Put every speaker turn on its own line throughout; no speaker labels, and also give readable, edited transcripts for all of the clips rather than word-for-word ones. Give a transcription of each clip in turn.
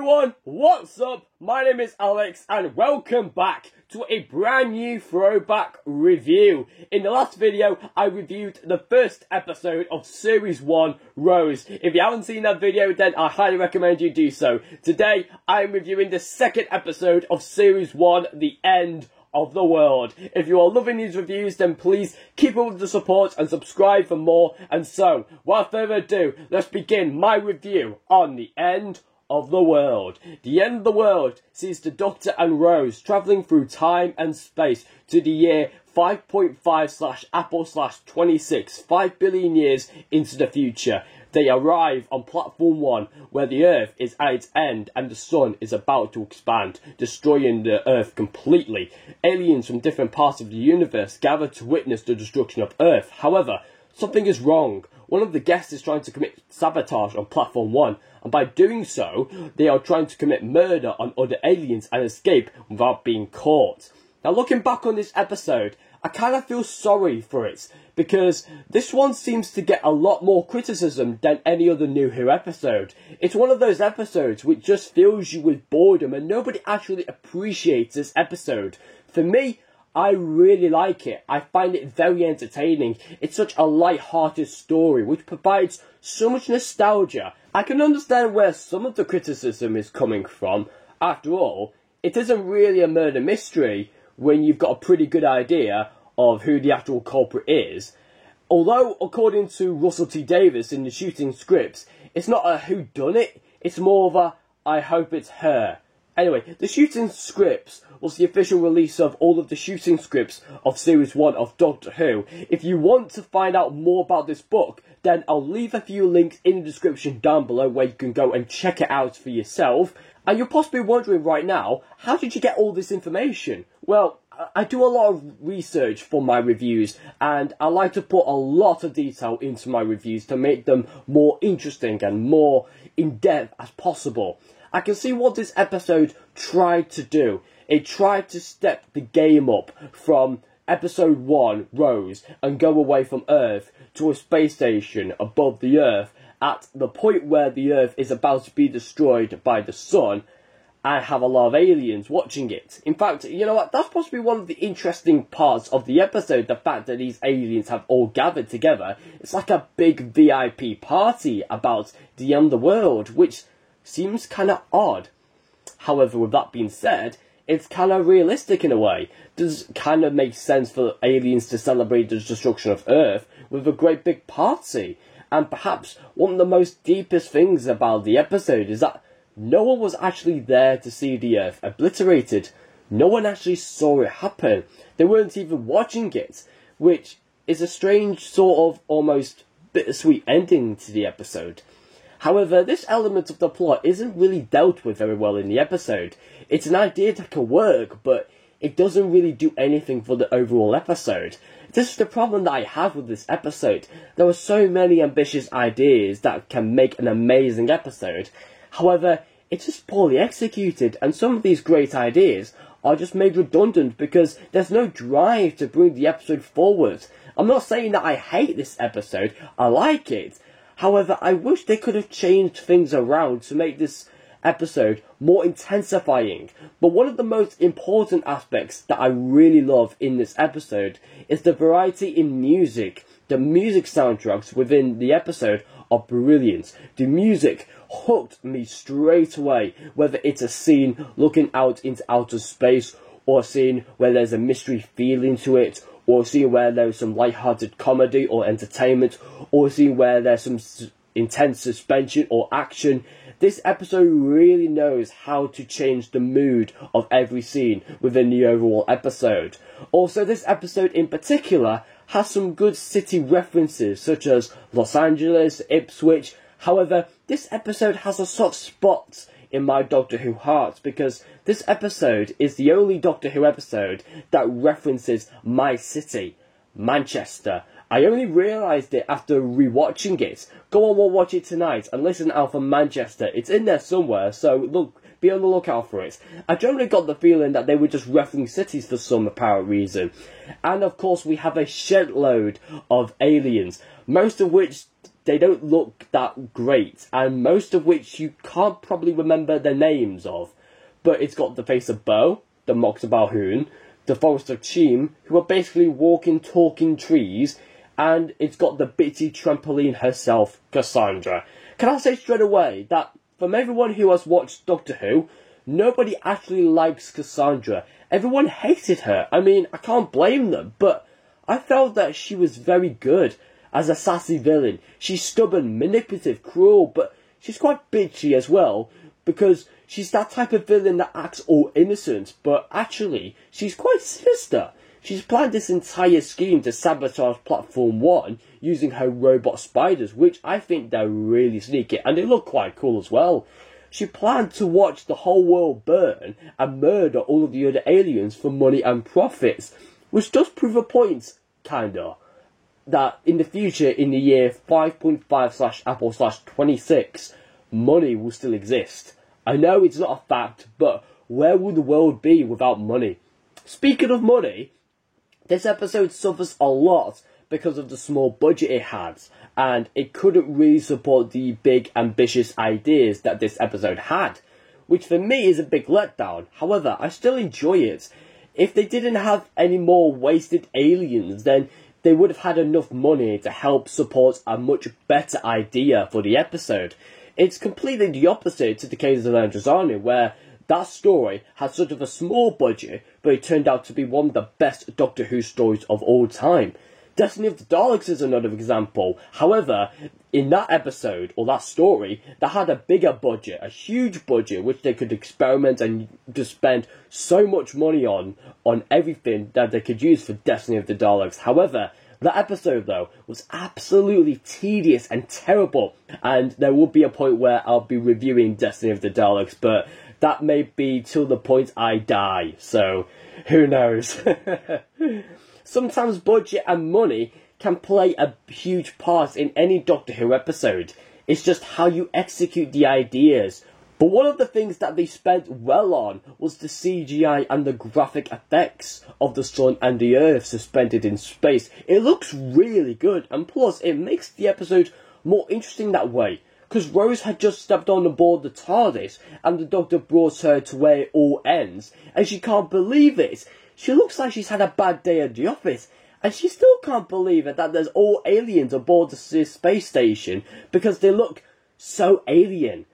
everyone, what's up? My name is Alex and welcome back to a brand new throwback review. In the last video, I reviewed the first episode of Series 1, Rose. If you haven't seen that video, then I highly recommend you do so. Today, I'm reviewing the second episode of Series 1, The End of the World. If you are loving these reviews, then please keep up with the support and subscribe for more. And so, without further ado, let's begin my review on The End of the World. The End of the World sees the Doctor and Rose travelling through time and space to the year 5.5/Apple/26, 5 billion years into the future. They arrive on Platform 1, where the Earth is at its end and the Sun is about to expand, destroying the Earth completely. Aliens from different parts of the universe gather to witness the destruction of Earth. However, something is wrong. One of the guests is trying to commit sabotage on Platform 1, and by doing so, they are trying to commit murder on other aliens and escape without being caught. Now, looking back on this episode, I kind of feel sorry for it, because this one seems to get a lot more criticism than any other New Who episode. It's one of those episodes which just fills you with boredom and nobody actually appreciates this episode. For me, I really like it. I find it very entertaining. It's such a light-hearted story which provides so much nostalgia. I can understand where some of the criticism is coming from. After all, it isn't really a murder mystery when you've got a pretty good idea of who the actual culprit is. Although, according to Russell T Davies in the shooting scripts, it's not a whodunit, it's more of a I hope it's her. Anyway, the shooting scripts was the official release of all of the shooting scripts of Series 1 of Doctor Who. If you want to find out more about this book, then I'll leave a few links in the description down below where you can go and check it out for yourself. And you're possibly wondering right now, how did you get all this information? Well, I do a lot of research for my reviews, and I like to put a lot of detail into my reviews to make them more interesting and more in-depth as possible. I can see what this episode tried to do. It tried to step the game up from episode 1, Rose, and go away from Earth to a space station above the Earth at the point where the Earth is about to be destroyed by the Sun, and have a lot of aliens watching it. In fact, you know what, that's possibly one of the interesting parts of the episode, the fact that these aliens have all gathered together. It's like a big VIP party about the underworld, which seems kind of odd. However, with that being said, it's kind of realistic in a way. Does kind of make sense for aliens to celebrate the destruction of Earth with a great big party. And perhaps one of the most deepest things about the episode is that no one was actually there to see the Earth obliterated. No one actually saw it happen. They weren't even watching it, which is a strange sort of almost bittersweet ending to the episode. However, this element of the plot isn't really dealt with very well in the episode. It's an idea that can work, but it doesn't really do anything for the overall episode. This is the problem that I have with this episode. There are so many ambitious ideas that can make an amazing episode. However, it's just poorly executed, and some of these great ideas are just made redundant because there's no drive to bring the episode forward. I'm not saying that I hate this episode, I like it. However, I wish they could have changed things around to make this episode more intensifying. But one of the most important aspects that I really love in this episode is the variety in music. The music soundtracks within the episode are brilliant. The music hooked me straight away, whether it's a scene looking out into outer space, or a scene where there's a mystery feeling to it, or a scene where there's some light-hearted comedy or entertainment, or a scene where there's some intense suspension or action. This episode really knows how to change the mood of every scene within the overall episode. Also, this episode in particular has some good city references, such as Los Angeles, Ipswich. However, this episode has a soft spot in my Doctor Who heart, because this episode is the only Doctor Who episode that references my city, Manchester. I only realised it after rewatching it. Go on, we'll watch it tonight and listen out for Manchester. It's in there somewhere, so look, be on the lookout for it. I generally got the feeling that they were just referencing cities for some apparent reason. And of course we have a shed load of aliens, most of which they don't look that great, and most of which you can't probably remember the names of. But it's got the face of Bo, the Mox of Balhoun, the Forest of Cheam, who are basically walking, talking trees, and it's got the bitty trampoline herself, Cassandra. Can I say straight away that from everyone who has watched Doctor Who, nobody actually likes Cassandra. Everyone hated her. I mean, I can't blame them, but I felt that she was very good as a sassy villain. She's stubborn, manipulative, cruel, but she's quite bitchy as well, because she's that type of villain that acts all innocent, but actually, she's quite sinister. She's planned this entire scheme to sabotage Platform 1 using her robot spiders, which I think they're really sneaky, and they look quite cool as well. She planned to watch the whole world burn and murder all of the other aliens for money and profits, which does prove a point, kinda, that in the future, in the year 5.5/Apple/26, money will still exist. I know it's not a fact, but where would the world be without money? Speaking of money, this episode suffers a lot because of the small budget it had, and it couldn't really support the big ambitious ideas that this episode had, which for me is a big letdown. However, I still enjoy it. If they didn't have any more wasted aliens, then they would have had enough money to help support a much better idea for the episode. It's completely the opposite to the case of Androzani, where that story had sort of a small budget, but it turned out to be one of the best Doctor Who stories of all time. Destiny of the Daleks is another example. However, in that episode, or that story, they had a bigger budget, a huge budget, which they could experiment and just spend so much money on everything that they could use for Destiny of the Daleks. However, that episode, though, was absolutely tedious and terrible, and there will be a point where I'll be reviewing Destiny of the Daleks, but that may be till the point I die, so who knows. Sometimes budget and money can play a huge part in any Doctor Who episode. It's just how you execute the ideas. But one of the things that they spent well on was the CGI and the graphic effects of the Sun and the Earth suspended in space. It looks really good, and plus it makes the episode more interesting that way. Because Rose had just stepped on board the TARDIS, and the Doctor brought her to where it all ends, and she can't believe it. She looks like she's had a bad day at the office, and she still can't believe it that there's all aliens aboard the space station, because they look so alien.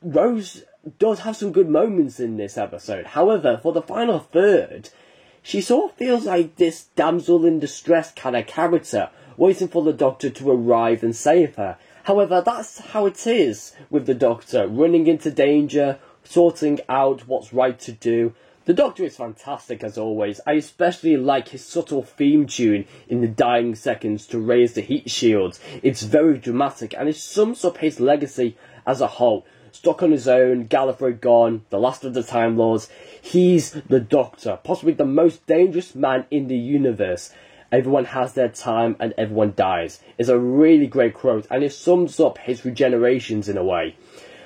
Rose does have some good moments in this episode. However, for the final third, she sort of feels like this damsel in distress kind of character, waiting for the Doctor to arrive and save her. However, that's how it is with the Doctor, running into danger, sorting out what's right to do. The Doctor is fantastic as always. I especially like his subtle theme tune in the dying seconds to raise the heat shields. It's very dramatic, and it sums up his legacy as a whole. Stuck on his own, Gallifrey gone, the last of the Time Lords. He's the Doctor, possibly the most dangerous man in the universe. Everyone has their time and everyone dies. It's a really great quote, and it sums up his regenerations in a way.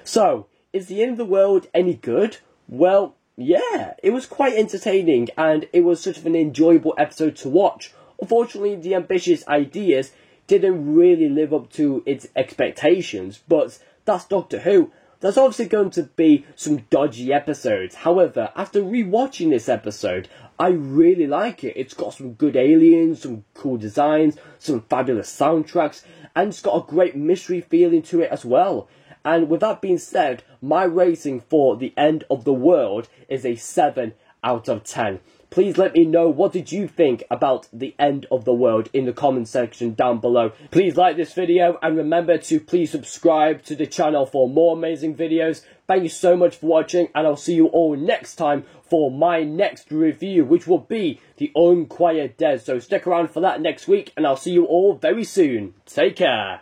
So, is the end of the world any good? Well, yeah, it was quite entertaining, and it was sort of an enjoyable episode to watch. Unfortunately, the ambitious ideas didn't really live up to its expectations, but that's Doctor Who. There's obviously going to be some dodgy episodes. However, after rewatching this episode, I really like it. It's got some good aliens, some cool designs, some fabulous soundtracks, and it's got a great mystery feeling to it as well. And with that being said, my rating for The End of the World is a 7 out of 10. Please let me know what did you think about The End of the World in the comment section down below. Please like this video, and remember to please subscribe to the channel for more amazing videos. Thank you so much for watching, and I'll see you all next time for my next review, which will be The Unquiet Dead. So stick around for that next week, and I'll see you all very soon. Take care.